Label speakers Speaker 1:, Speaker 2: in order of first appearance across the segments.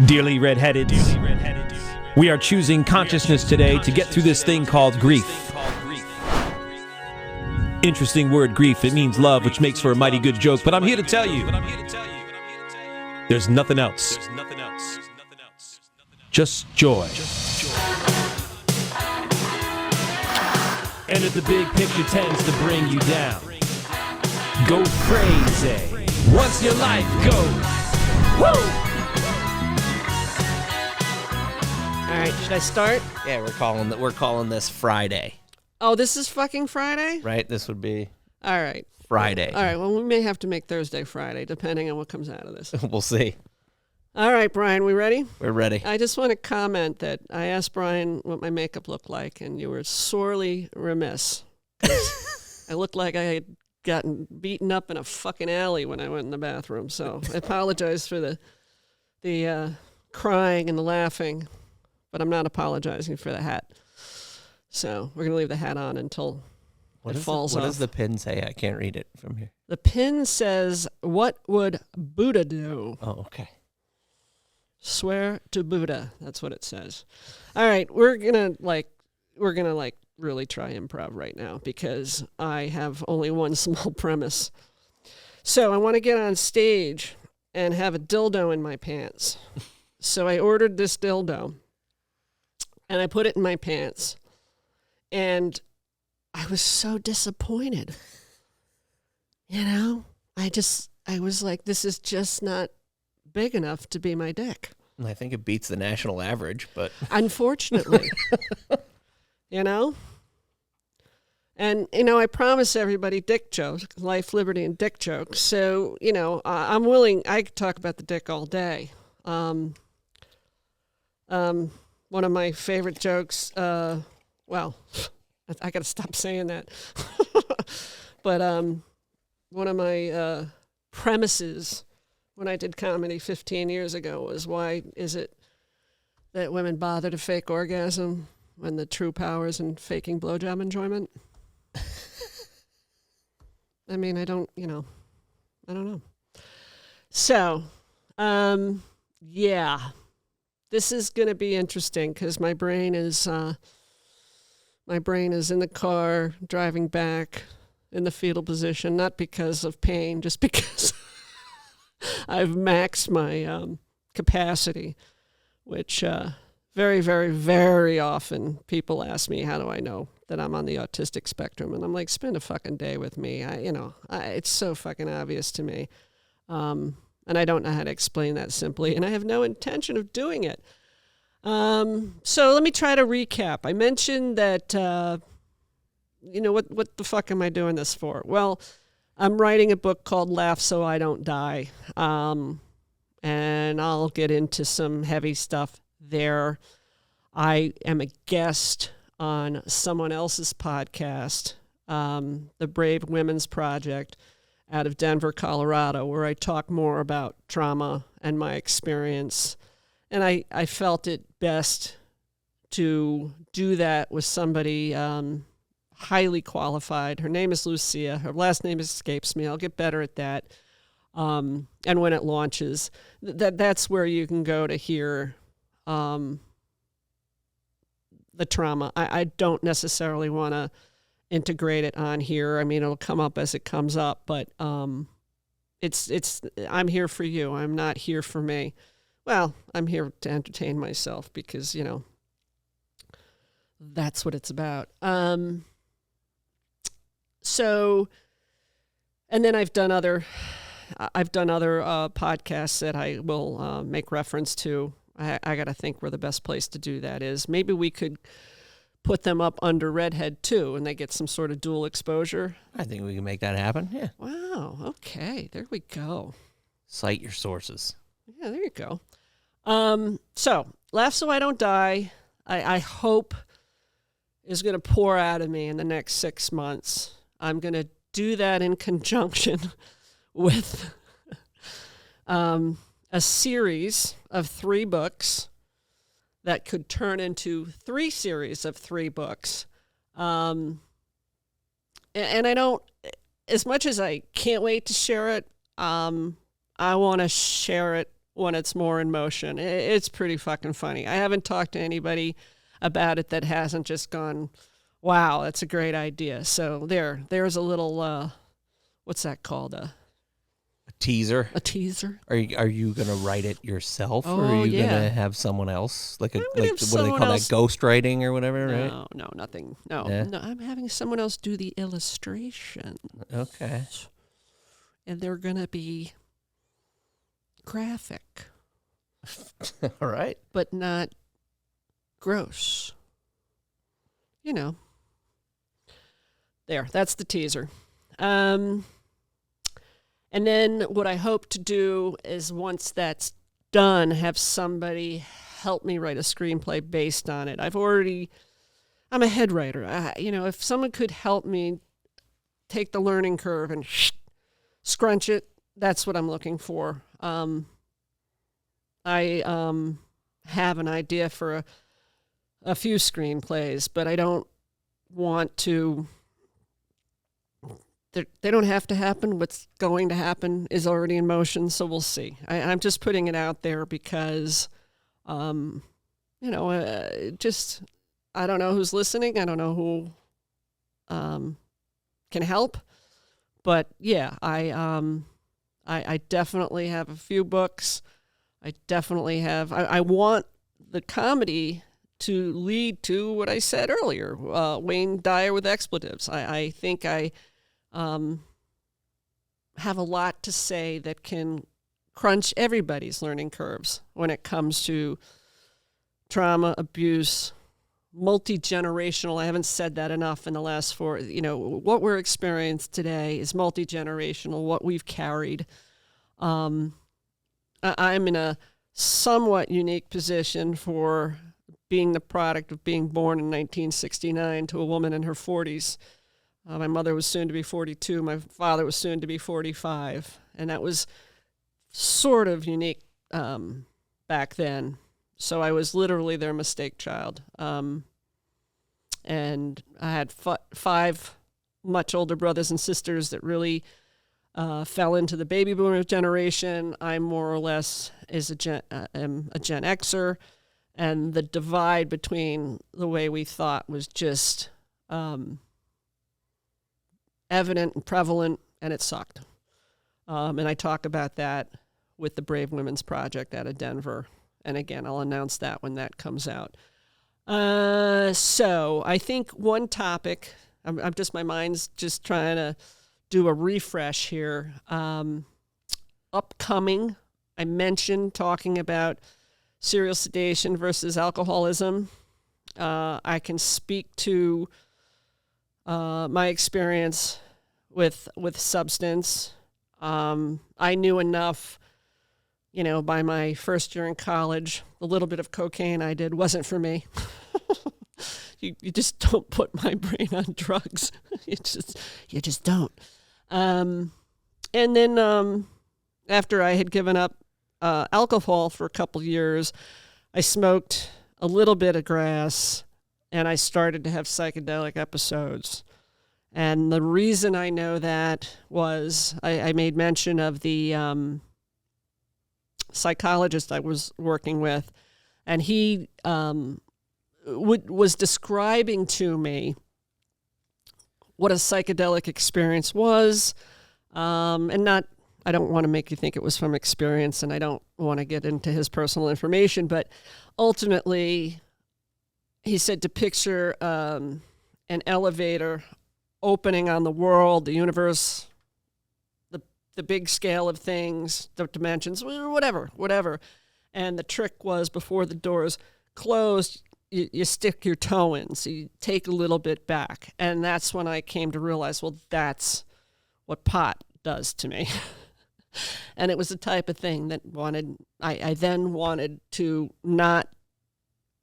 Speaker 1: Dearly redheaded, we are choosing consciousness today to get through this thing called grief. Interesting word, grief. It means love, which makes for a mighty good joke. But I'm here to tell you, there's nothing else. Just joy. And if the big picture tends to bring you down, go crazy once your life goes. Woo!
Speaker 2: All right, should I start?
Speaker 3: Yeah, we're calling this Friday.
Speaker 2: Oh, this is fucking Friday?
Speaker 3: Right? This would be
Speaker 2: All right.
Speaker 3: Friday.
Speaker 2: All right, well, we may have to make Thursday Friday, depending on what comes out of this.
Speaker 3: We'll see.
Speaker 2: All right, Brian, we ready?
Speaker 3: We're ready.
Speaker 2: I just want to comment that I asked Brian what my makeup looked like, and you were sorely remiss. I looked like I had gotten beaten up in a fucking alley when I went in the bathroom, so I apologize for the crying and the laughing, but I'm not apologizing for the hat. So we're going to leave the hat on until it falls off.
Speaker 3: What does the pin say? I can't read it from here.
Speaker 2: The pin says, "What would Buddha do?"
Speaker 3: Oh, okay.
Speaker 2: Swear to Buddha. That's what it says. All right, we're gonna really try improv right now because I have only one small premise. So I want to get on stage and have a dildo in my pants. So I ordered this dildo and I put it in my pants, and I was so disappointed. You know, I was like, this is just not big enough to be my dick.
Speaker 3: I think it beats the national average, but
Speaker 2: unfortunately, you know. And I promise everybody dick jokes, life, liberty, and dick jokes. So I'm willing. I could talk about the dick all day. One of my favorite jokes. Well, I got to stop saying that. But one of my premises when I did comedy 15 years ago was, why is it that women bother to fake orgasm when the true power is in faking blowjob enjoyment? I mean, I don't know. So, yeah, this is going to be interesting because my brain is in the car driving back in the fetal position, not because of pain, just because I've maxed my capacity, which very, very, very often people ask me, how do I know that I'm on the autistic spectrum? And I'm like, spend a fucking day with me. It's so fucking obvious to me. And I don't know how to explain that simply, and I have no intention of doing it. So let me try to recap. I mentioned that, what the fuck am I doing this for? Well, I'm writing a book called Laugh So I Don't Die. And I'll get into some heavy stuff there. I am a guest on someone else's podcast, the Brave Women's Project out of Denver, Colorado, where I talk more about trauma and my experience. And I felt it best to do that with somebody highly qualified. Her name is Lucia. Her last name escapes me. I'll get better at that. And when it launches, that's where you can go to hear the trauma. I don't necessarily want to integrate it on here. I mean, it'll come up as it comes up, but it's I'm here for you. I'm not here for me. Well, I'm here to entertain myself because, that's what it's about. So, and then I've done other podcasts that I will make reference to. I got to think where the best place to do that is. Maybe we could put them up under Redhead too, and they get some sort of dual exposure.
Speaker 3: I think we can make that happen. Yeah.
Speaker 2: Wow. Okay. There we go.
Speaker 3: Cite your sources.
Speaker 2: Yeah, there you go. So Laugh So I Don't Die, I hope is going to pour out of me in the next 6 months. I'm going to do that in conjunction with a series of 3 books that could turn into 3 series of 3 books. And I don't, as much as I can't wait to share it, I want to share it when it's more in motion. It's pretty fucking funny. I haven't talked to anybody about it that hasn't just gone, wow, that's a great idea. So there's a little, what's that called?
Speaker 3: A teaser.
Speaker 2: A teaser.
Speaker 3: Are you gonna write it yourself, or
Speaker 2: Oh,
Speaker 3: are you
Speaker 2: yeah.
Speaker 3: gonna have someone else, like
Speaker 2: I'm
Speaker 3: a
Speaker 2: gonna
Speaker 3: like
Speaker 2: have
Speaker 3: what do they
Speaker 2: someone
Speaker 3: call
Speaker 2: else-
Speaker 3: that, ghostwriting or whatever, right?
Speaker 2: No, nothing. No,
Speaker 3: Yeah.
Speaker 2: no, I'm having someone else do the illustration.
Speaker 3: Okay.
Speaker 2: And they're going to be graphic,
Speaker 3: All right.
Speaker 2: but not gross. You know. There, that's the teaser. And then what I hope to do is once that's done, have somebody help me write a screenplay based on it. I'm a head writer. If someone could help me take the learning curve and scrunch it, that's what I'm looking for. I have an idea for a few screenplays, but I don't want to. They don't have to happen. What's going to happen is already in motion, so we'll see. I'm just putting it out there because, just I don't know who's listening. I don't know who can help, but yeah, I definitely have a few books. I definitely have. I want the comedy to lead to what I said earlier. Wayne Dyer with expletives. I think I have a lot to say that can crunch everybody's learning curves when it comes to trauma, abuse, multi-generational. I haven't said that enough in the last four. What we're experiencing today is multi-generational, what we've carried. I'm in a somewhat unique position for being the product of being born in 1969 to a woman in her 40s. My mother was soon to be 42. My father was soon to be 45. And that was sort of unique back then. So I was literally their mistake child. And I had five much older brothers and sisters that really fell into the baby boomer generation. I more or less am a Gen Xer. And the divide between the way we thought was just evident and prevalent, and it sucked. And I talk about that with the Brave Women's Project out of Denver. And again, I'll announce that when that comes out. So I think one topic, my mind's just trying to do a refresh here. Upcoming, I mentioned talking about serial sedation versus alcoholism. I can speak to my experience with substance. I knew enough, by my first year in college, the little bit of cocaine I did wasn't for me. You just don't put my brain on drugs. You just don't. And then after I had given up alcohol for a couple years, I smoked a little bit of grass, and I started to have psychedelic episodes. And the reason I know that was I made mention of the psychologist I was working with, and he was describing to me what a psychedelic experience was, and I don't want to make you think it was from experience, and I don't want to get into his personal information, but ultimately, he said to picture an elevator opening on the world, the universe, the big scale of things, the dimensions, whatever. And the trick was before the doors closed, you stick your toe in, so you take a little bit back. And that's when I came to realize, well, that's what pot does to me. And it was the type of thing that I then wanted to not,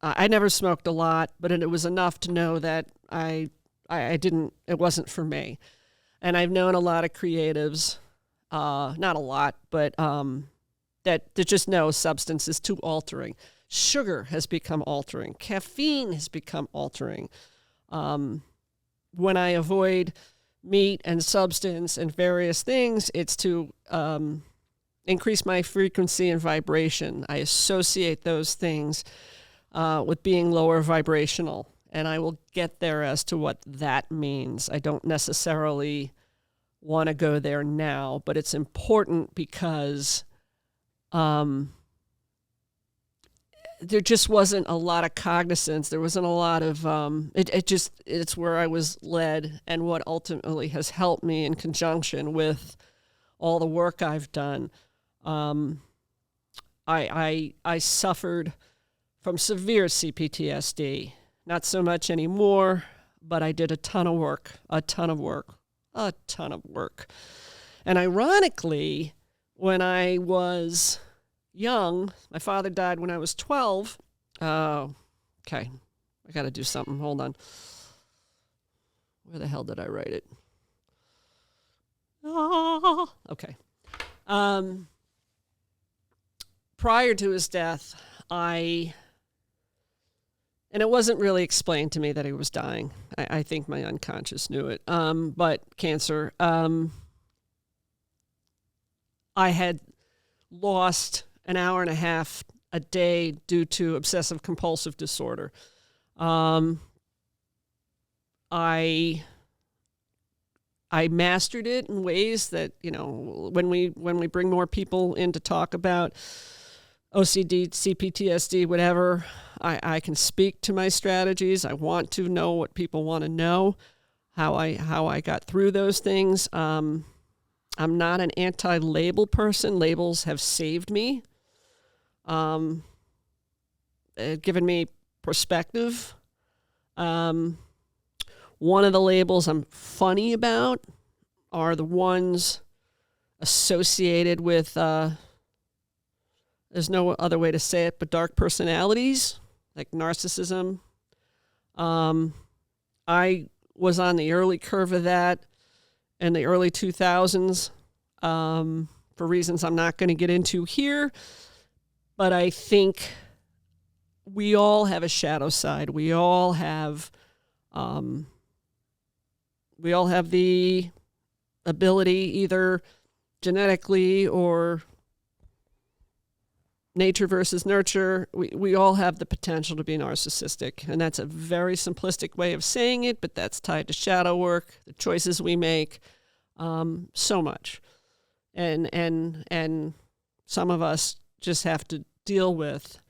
Speaker 2: I never smoked a lot, but it was enough to know that I didn't, it wasn't for me. And I've known a lot of creatives, not a lot, but that just know substance is too altering. Sugar has become altering. Caffeine has become altering. When I avoid meat and substance and various things, it's to increase my frequency and vibration. I associate those things with being lower vibrational, and I will get there as to what that means. I don't necessarily want to go there now, but it's important because there just wasn't a lot of cognizance. There wasn't a lot of, it's where I was led, and what ultimately has helped me in conjunction with all the work I've done. I suffered from severe CPTSD, not so much anymore, but I did a ton of work. And ironically, when I was young, my father died when I was 12. Okay, I got to do something. Hold on. Where the hell did I write it? Okay. Prior to his death, and it wasn't really explained to me that he was dying. I think my unconscious knew it. But cancer. I had lost an hour and a half a day due to obsessive compulsive disorder. I mastered it in ways that, when we bring more people in to talk about OCD, CPTSD, whatever, I can speak to my strategies. I want to know what people want to know, how I got through those things. I'm not an anti-label person. Labels have saved me, given me perspective. One of the labels I'm funny about are the ones associated with, there's no other way to say it, but dark personalities, like narcissism. I was on the early curve of that in the early 2000s, for reasons I'm not going to get into here. But I think we all have a shadow side. We all have the ability, either genetically or nature versus nurture. We all have the potential to be narcissistic, and that's a very simplistic way of saying it, but that's tied to shadow work, the choices we make, so much. And some of us just have to deal with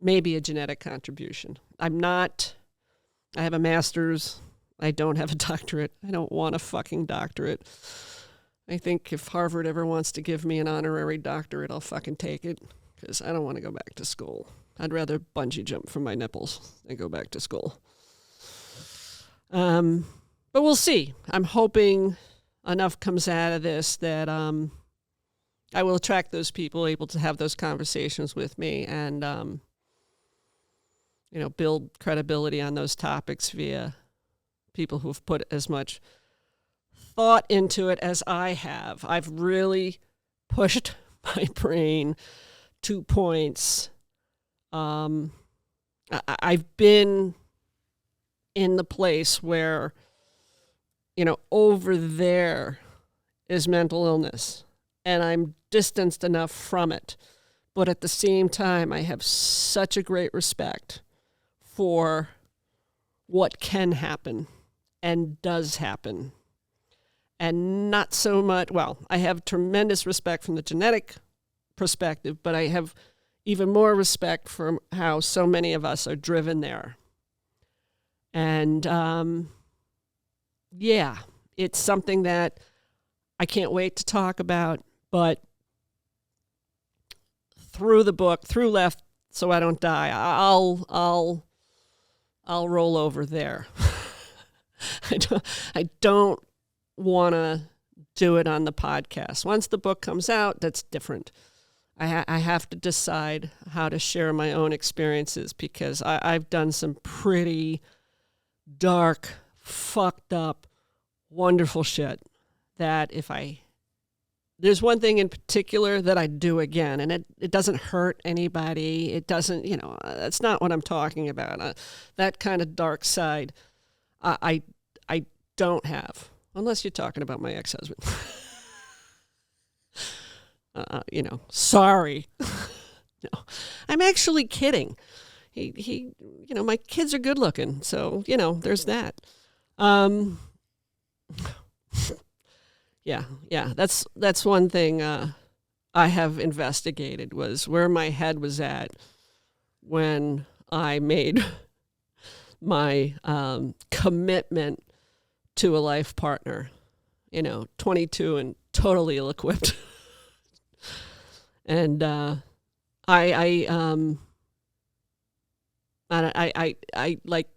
Speaker 2: maybe a genetic contribution. I have a master's. I don't have a doctorate. I don't want a fucking doctorate. I think if Harvard ever wants to give me an honorary doctorate, I'll fucking take it, because I don't want to go back to school. I'd rather bungee jump from my nipples than go back to school. But we'll see. I'm hoping enough comes out of this that I will attract those people able to have those conversations with me, and build credibility on those topics via people who've put as much thought into it as I have. I've really pushed my brain to points. I've been in the place where, over there is mental illness, and I'm distanced enough from it. But at the same time, I have such a great respect for what can happen and does happen. And not so much, I have tremendous respect from the genetic perspective, but I have even more respect for how so many of us are driven there. And it's something that I can't wait to talk about, but through the book, through Left So I Don't Die, I'll roll over there. I don't want to do it on the podcast. Once the book comes out, that's different. I have to decide how to share my own experiences, because I've done some pretty dark, fucked up, wonderful shit that there's one thing in particular that I'd do again, and it doesn't hurt anybody. It doesn't, that's not what I'm talking about. That kind of dark side, I don't have. unless you're talking about my ex-husband. Sorry. No, I'm actually kidding. He, my kids are good looking, so there's that. Yeah. That's one thing I have investigated was where my head was at when I made my commitment to a life partner. 22 and totally ill-equipped. And I like,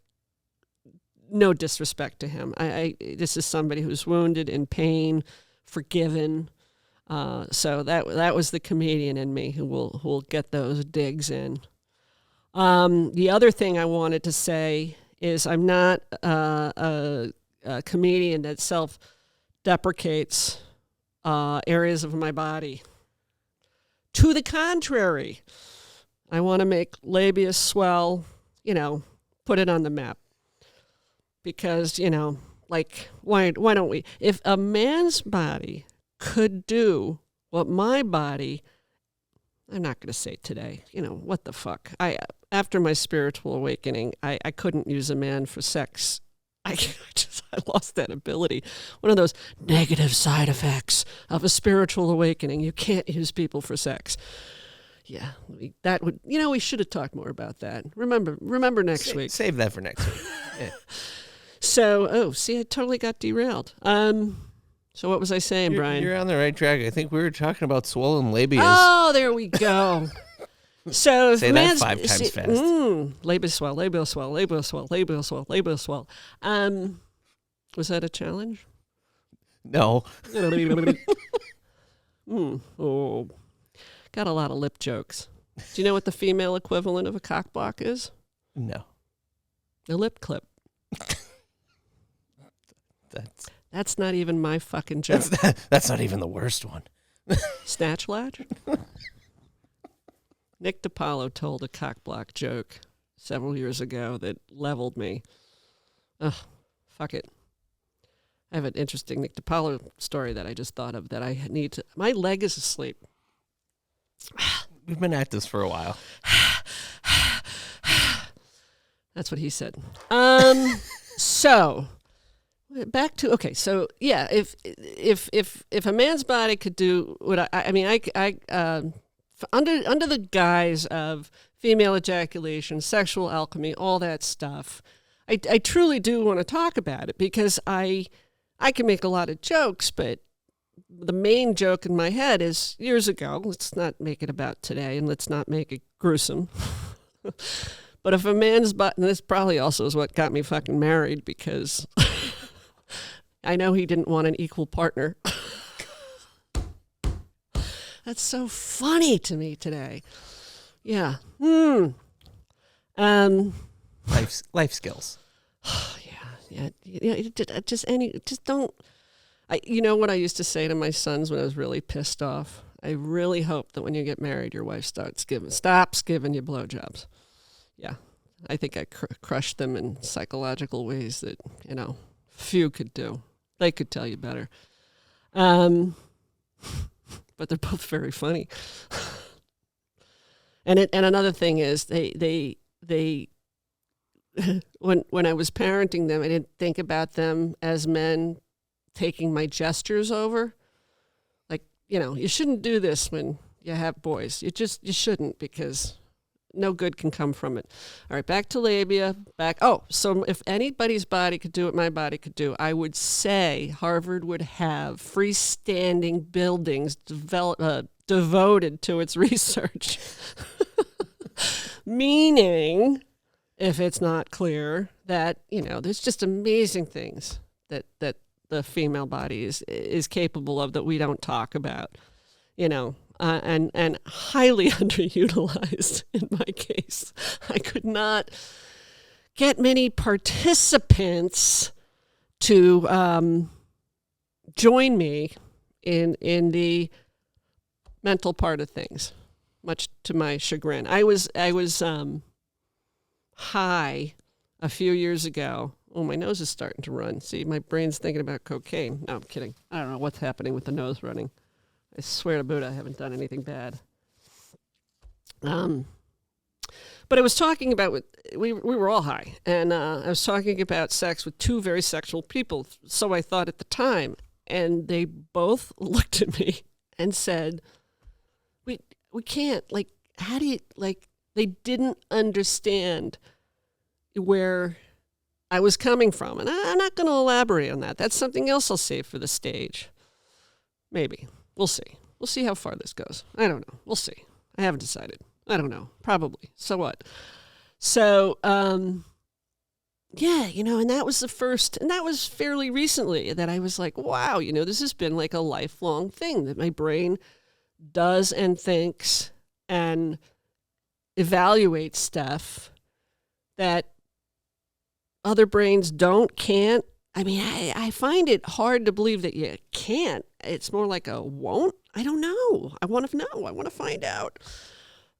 Speaker 2: no disrespect to him. This is somebody who's wounded, in pain, forgiven. So that was the comedian in me who will get those digs in. The other thing I wanted to say is I'm not a comedian that self-deprecates areas of my body. To the contrary, I want to make labia swell, put it on the map. Because, why don't we? If a man's body could do what my body, I'm not going to say today, what the fuck? After my spiritual awakening, I couldn't use a man for sex. I lost that ability. One of those negative side effects of a spiritual awakening. You can't use people for sex. Yeah, we should have talked more about that. Remember next week.
Speaker 3: Save that for next week. Yeah.
Speaker 2: So, I totally got derailed. So what was I saying, Brian?
Speaker 3: You're on the right track. I think we were talking about swollen labias.
Speaker 2: Oh, there we go. So
Speaker 3: say that 5 times fast.
Speaker 2: Labia swell, labia swell, labia swell, labia swell, labia swell. Was that a challenge?
Speaker 3: No.
Speaker 2: Oh, got a lot of lip jokes. Do you know what the female equivalent of a cockblock is?
Speaker 3: No.
Speaker 2: A lip clip. That's not even my fucking joke.
Speaker 3: That's not even the worst one.
Speaker 2: Snatch latch? Nick DiPaolo told a cockblock joke several years ago that leveled me. Ugh, fuck it. I have an interesting Nick DiPaolo story that I just thought of that I need to... My leg is asleep.
Speaker 3: We've been at this for a while.
Speaker 2: That's what he said. So... Back to so yeah, if a man's body could do what under the guise of female ejaculation, sexual alchemy, all that stuff, I truly do want to talk about it because I can make a lot of jokes, but the main joke in my head is years ago. Let's not make it about today, and let's not make it gruesome. But if a man's body, and this probably also is what got me fucking married because. I know he didn't want an equal partner. That's so funny to me today. Yeah.
Speaker 3: Life skills.
Speaker 2: Yeah. Just don't. You know what I used to say to my sons when I was really pissed off? I really hope that when you get married, your wife stops giving you blowjobs. Yeah. I think I crushed them in psychological ways that, few could do. They could tell you better. But they're both very funny. And another thing is they when I was parenting them, I didn't think about them as men taking my gestures over. Like, you shouldn't do this when you have boys. You shouldn't because no good can come from it. All right, back to labia. So if anybody's body could do what my body could do, I would say Harvard would have freestanding buildings devoted to its research. Meaning, if it's not clear, that, there's just amazing things that the female body is capable of that we don't talk about, and highly underutilized in my case. I could not get many participants to join me in the mental part of things, much to my chagrin. I was high a few years ago Oh, my nose is starting to run. See, my brain's thinking about cocaine. No, I'm kidding. I don't know what's happening with the nose running. I swear to Buddha, I haven't done anything bad. But I was talking about, we were all high, and I was talking about sex with two very sexual people, so I thought at the time, and they both looked at me and said, we can't, like, how do you, like, they didn't understand where I was coming from. And I'm not going to elaborate on that. That's something else I'll save for the stage. Maybe. We'll see. We'll see how far this goes. I don't know. We'll see. I haven't decided. I don't know. Probably. So what? So, yeah, and that was the first, and that was fairly recently that I was like, wow, this has been like a lifelong thing that my brain does and thinks and evaluates stuff that other brains can't. I mean, I find it hard to believe that you can't. It's more like a won't. I don't know. I want to know. I want to find out.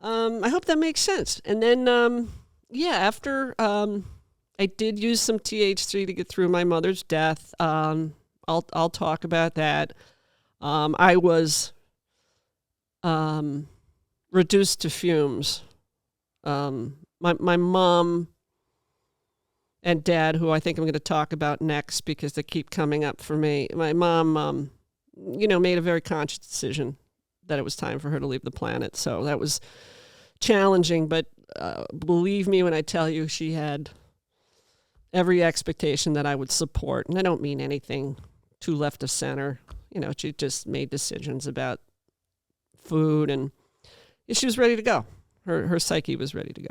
Speaker 2: I hope that makes sense. And then, after I did use some TH3 to get through my mother's death. I'll talk about that. I was reduced to fumes. My mom and dad, who I think I'm going to talk about next because they keep coming up for me. My mom, made a very conscious decision that it was time for her to leave the planet. So that was challenging, but believe me when I tell you she had every expectation that I would support. And I don't mean anything too left of center. She just made decisions about food, and she was ready to go. Her psyche was ready to go.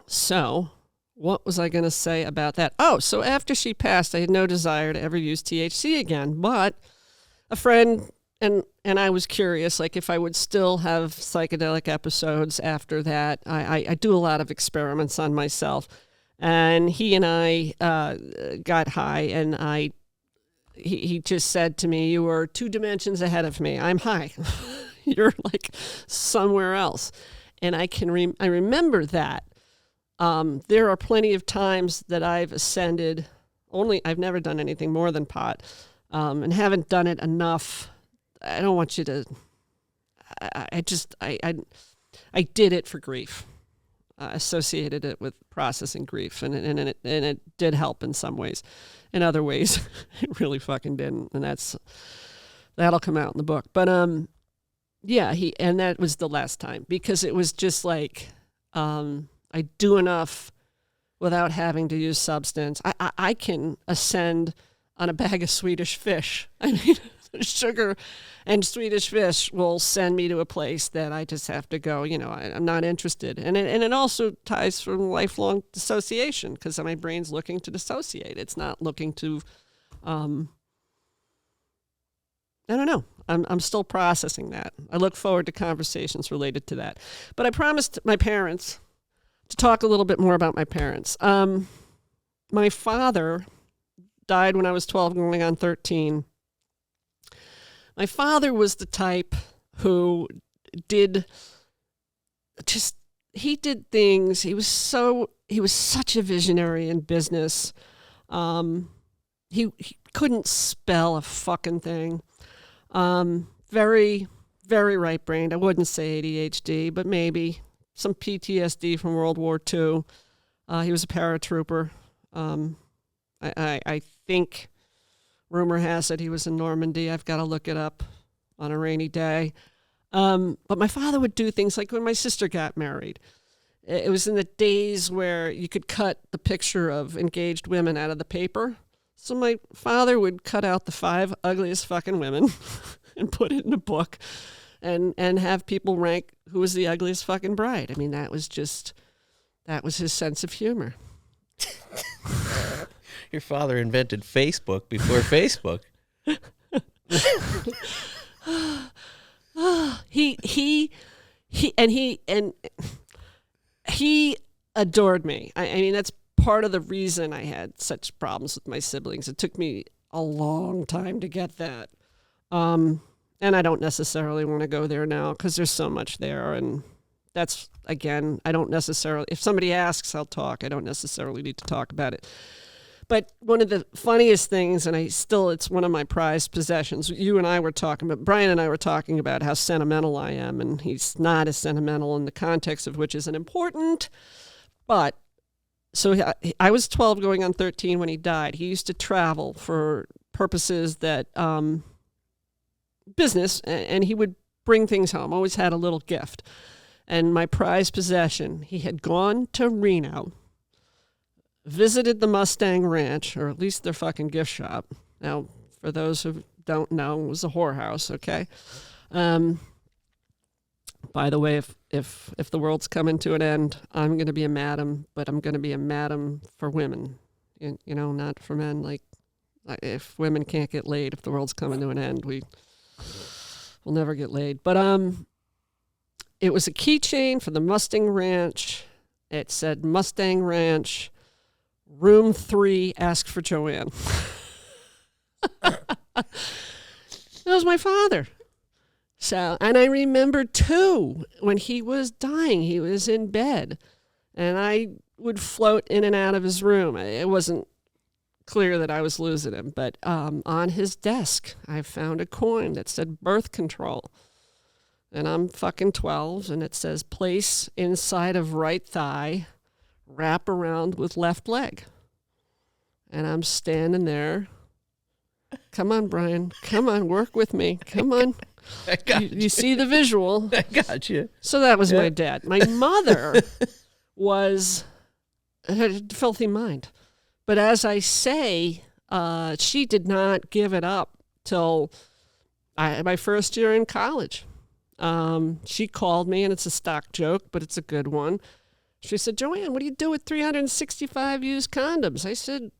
Speaker 2: So what was I going to say about that? Oh, so after she passed, I had no desire to ever use THC again, but a friend and I was curious, like, if I would still have psychedelic episodes after that. I do a lot of experiments on myself, and he and I got high, and he just said to me, "You are 2 dimensions ahead of me. I'm high. You're like somewhere else." And I remember that. There are plenty of times that I've ascended. I've never done anything more than pot, and haven't done it enough. I don't want you to. I did it for grief. Associated it with processing grief, and it did help in some ways. In other ways, it really fucking didn't, and that'll come out in the book. But and that was the last time, because it was just like I do enough without having to use substance. I can ascend on a bag of Swedish fish. I mean, sugar and Swedish fish will send me to a place that I just have to go. I'm not interested. And it also ties from lifelong dissociation, because my brain's looking to dissociate. It's not looking to, I don't know. I'm still processing that. I look forward to conversations related to that. But I promised my parents to talk a little bit more about my parents. My father died when I was 12, going on 13. My father was the type who did things. He was such a visionary in business. He couldn't spell a fucking thing. Very, very right-brained. I wouldn't say ADHD, but maybe some PTSD from World War II. He was a paratrooper. I think rumor has it he was in Normandy. I've got to look it up on a rainy day. But my father would do things like when my sister got married. It was in the days where you could cut the picture of engaged women out of the paper. So my father would cut out the 5 ugliest fucking women and put it in a book and have people rank who was the ugliest fucking bride. I mean, that was his sense of humor.
Speaker 3: Your father invented Facebook before Facebook.
Speaker 2: He adored me. I mean, that's part of the reason I had such problems with my siblings. It took me a long time to get that. And I don't necessarily want to go there now because there's so much there, and that's, again, I don't necessarily, if somebody asks, I'll talk. I don't necessarily need to talk about it. But one of the funniest things, and it's one of my prized possessions. You and I were talking about, Brian and I were talking about how sentimental I am, and he's not as sentimental in the context of which isn't important. But, so I was 12 going on 13 when he died. He used to travel for purposes that, business, and he would bring things home, always had a little gift. And my prized possession, he had gone to Reno, visited the Mustang Ranch, or at least their fucking gift shop. Now, for those who don't know, it was a whorehouse, okay? By the way, if the world's coming to an end, I'm going to be a madam, but I'm going to be a madam for women, you know, not for men. Like, if women can't get laid, if the world's coming to an end, we'll never get laid. But it was a keychain for the Mustang Ranch. It said Mustang Ranch, Room 3, ask for Joanne. That was my father. So, and I remember too, when he was dying, he was in bed, and I would float in and out of his room. It wasn't clear that I was losing him, but on his desk, I found a coin that said birth control. And I'm fucking 12, and it says place inside of right thigh, wrap around with left leg. And I'm standing there. Come on, Brian. Come on, work with me. Come on.
Speaker 3: I got
Speaker 2: You see the visual.
Speaker 3: I got you.
Speaker 2: So that was my dad. My mother had a filthy mind. But as I say, she did not give it up till my first year in college. She called me, and it's a stock joke, but it's a good one. She said, Joanne, what do you do with 365 used condoms? I said,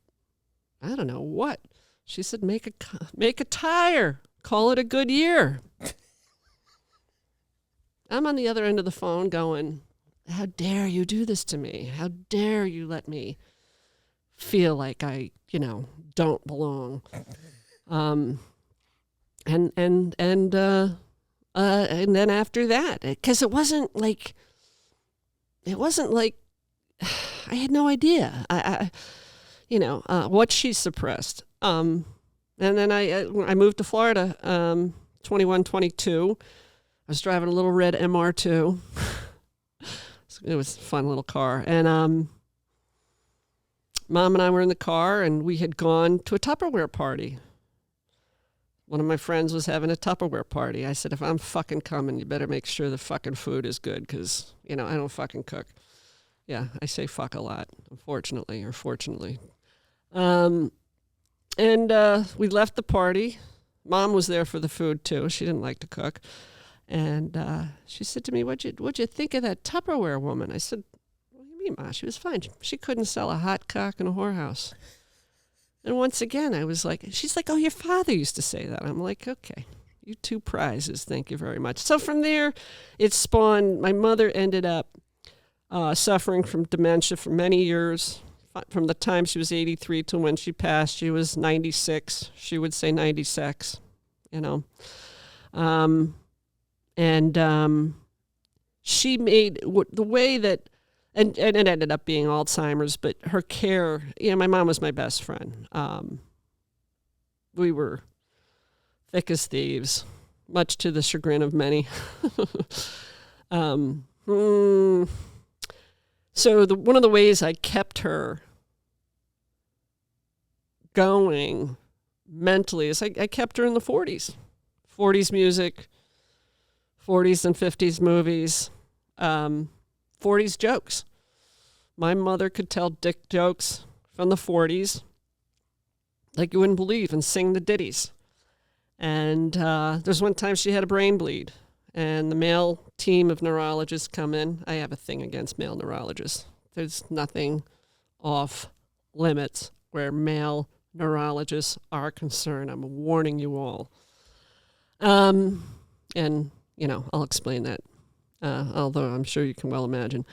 Speaker 2: I don't know what. She said, make a tire. Call it a good year. I'm on the other end of the phone going, how dare you do this to me? How dare you let me feel like I, don't belong? And then after that, because it wasn't like I had no idea. What she suppressed. And then I moved to Florida, 21, 22. I was driving a little red MR2. It was a fun little car. And Mom and I were in the car, and we had gone to a Tupperware party. One of my friends was having a Tupperware party. I said, if I'm fucking coming, you better make sure the fucking food is good, because, I don't fucking cook. Yeah, I say fuck a lot, unfortunately or fortunately. And we left the party. Mom was there for the food, too. She didn't like to cook. And she said to me, what'd you think of that Tupperware woman? I said, what do you mean, Ma? She was fine. She couldn't sell a hot cock in a whorehouse. And once again, I was like, she's like, oh, your father used to say that. I'm like, okay, you 2 prizes. Thank you very much. So from there, it spawned, my mother ended up suffering from dementia for many years. From the time she was 83 to when she passed, she was 96. She would say 96, And she made the way that, and it ended up being Alzheimer's, but her care, my mom was my best friend. We were thick as thieves, much to the chagrin of many. So one of the ways I kept her going mentally is I kept her in the 40s. 40s music, 40s and 50s movies, 40s jokes. My mother could tell dick jokes from the 40s like you wouldn't believe and sing the ditties. And there's one time she had a brain bleed, and the male team of neurologists come in. I have a thing against male neurologists. There's nothing off limits where male neurologists are concerned. I'm warning you all. And, I'll explain that, although I'm sure you can well imagine.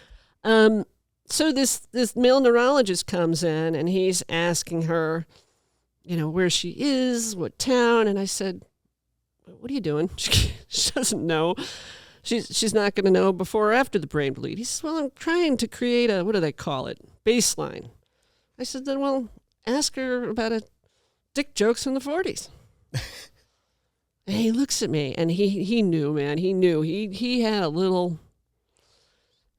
Speaker 2: So this male neurologist comes in, and he's asking her, where she is, what town. And I said, what are you doing? She doesn't know. she's not going to know before or after the brain bleed. He says, well, I'm trying to create a, what do they call it, baseline. I said, then, well, ask her about a dick jokes from the 40s. And he looks at me, and he knew, man. He knew. He had a little,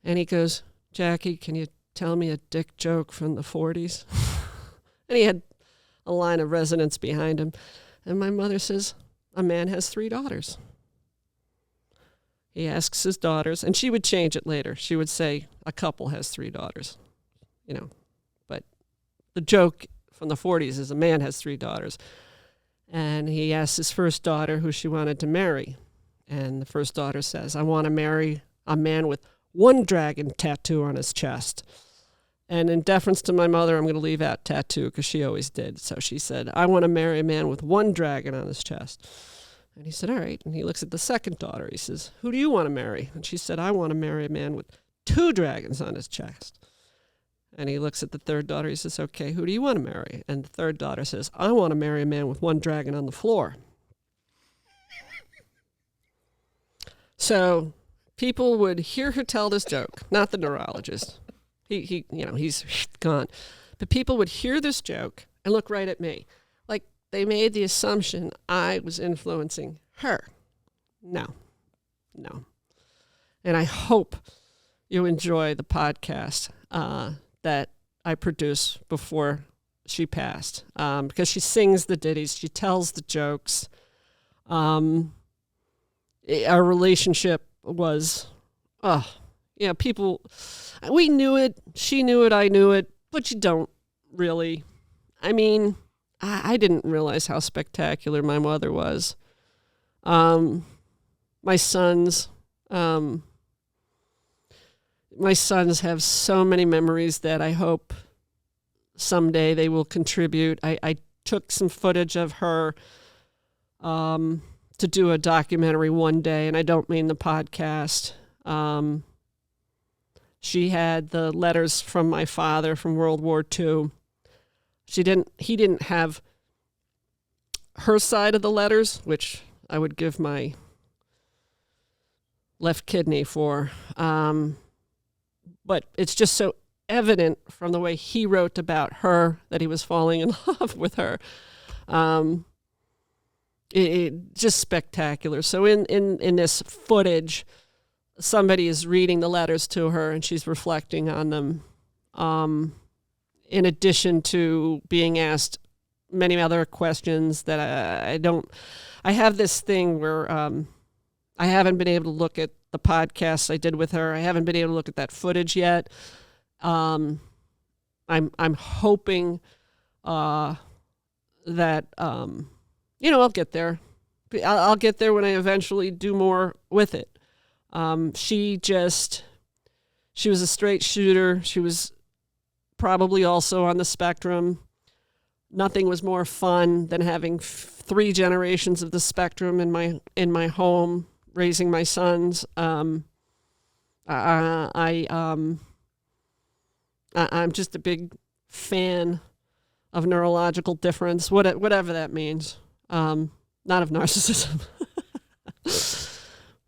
Speaker 2: and he goes, Jackie, can you tell me a dick joke from the 40s? And he had a line of resonance behind him. And my mother says, a man has 3 daughters. He asks his daughters, and she would change it later. She would say, a couple has 3 daughters, you know. But the joke from the 40s is a man has 3 daughters. And he asked his first daughter who she wanted to marry. And the first daughter says, I want to marry a man with 1 dragon tattoo on his chest. And in deference to my mother, I'm going to leave out tattoo because she always did. So she said, I want to marry a man with 1 dragon on his chest. And he said, all right. And he looks at the second daughter. He says, who do you want to marry? And she said, I want to marry a man with 2 dragons on his chest. And he looks at the third daughter. He says, okay, who do you want to marry? And the third daughter says, I want to marry a man with 1 dragon on the floor. So people would hear her tell this joke, not the neurologist. He he's gone. But people would hear this joke and look right at me. Like they made the assumption I was influencing her. No. And I hope you enjoy the podcast that I produced before she passed, because she sings the ditties, she tells the jokes. Our relationship was, people, we knew it, she knew it, I knew it, but you don't really. I mean, I didn't realize how spectacular my mother was. My sons have so many memories that I hope someday they will contribute. I took some footage of her to do a documentary one day, and I don't mean the podcast. She had the letters from my father from World War II. He didn't have her side of the letters, which I would give my left kidney for. But it's just so evident from the way he wrote about her that he was falling in love with her. It just spectacular. So in this footage, somebody is reading the letters to her and she's reflecting on them. In addition to being asked many other questions that I have this thing where I haven't been able to look at the podcasts I did with her. I haven't been able to look at that footage yet. I'm hoping that I'll get there. I'll get there when I eventually do more with it. She was a straight shooter. She was probably also on the spectrum. Nothing was more fun than having 3 generations of the spectrum in my home, raising my sons. I'm just a big fan of neurological difference, whatever that means. Not of narcissism,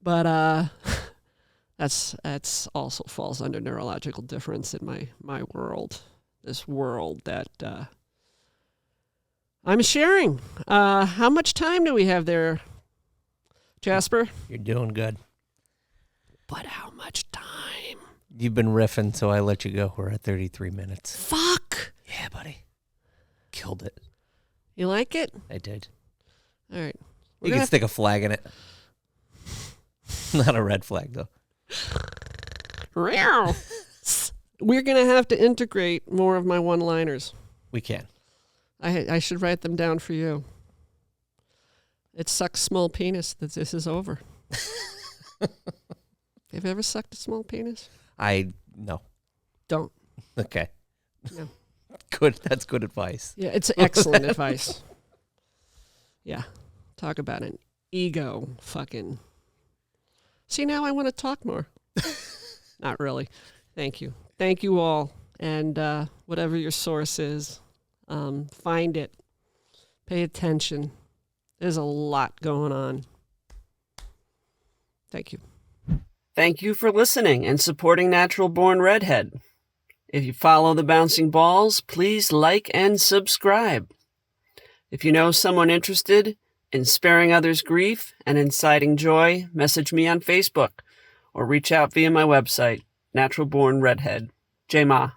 Speaker 2: but that's also falls under neurological difference in my world. This world that I'm sharing. How much time do we have there, Jasper?
Speaker 3: You're doing good.
Speaker 2: But how much time?
Speaker 3: You've been riffing, so I let you go. We're at 33 minutes.
Speaker 2: Fuck.
Speaker 3: Yeah, buddy. Killed it.
Speaker 2: You like it?
Speaker 3: I did.
Speaker 2: All right.
Speaker 3: You can stick a flag in it. Not a red flag, though.
Speaker 2: We're going to have to integrate more of my one-liners.
Speaker 3: We can.
Speaker 2: I should write them down for you. It sucks small penis that this is over. Have you ever sucked a small penis?
Speaker 3: No.
Speaker 2: Don't.
Speaker 3: Okay.
Speaker 2: No.
Speaker 3: Good. That's good advice.
Speaker 2: Yeah, it's excellent advice. Yeah. Talk about an ego fucking. See, now I want to talk more. Not really. Thank you. Thank you all. And whatever your source is, find it. Pay attention. There's a lot going on. Thank you. Thank you for listening and supporting Natural Born Redhead. If you follow the bouncing balls, please like and subscribe. If you know someone interested in sparing others grief and inciting joy, message me on Facebook or reach out via my website, Natural Born Redhead. J-Ma.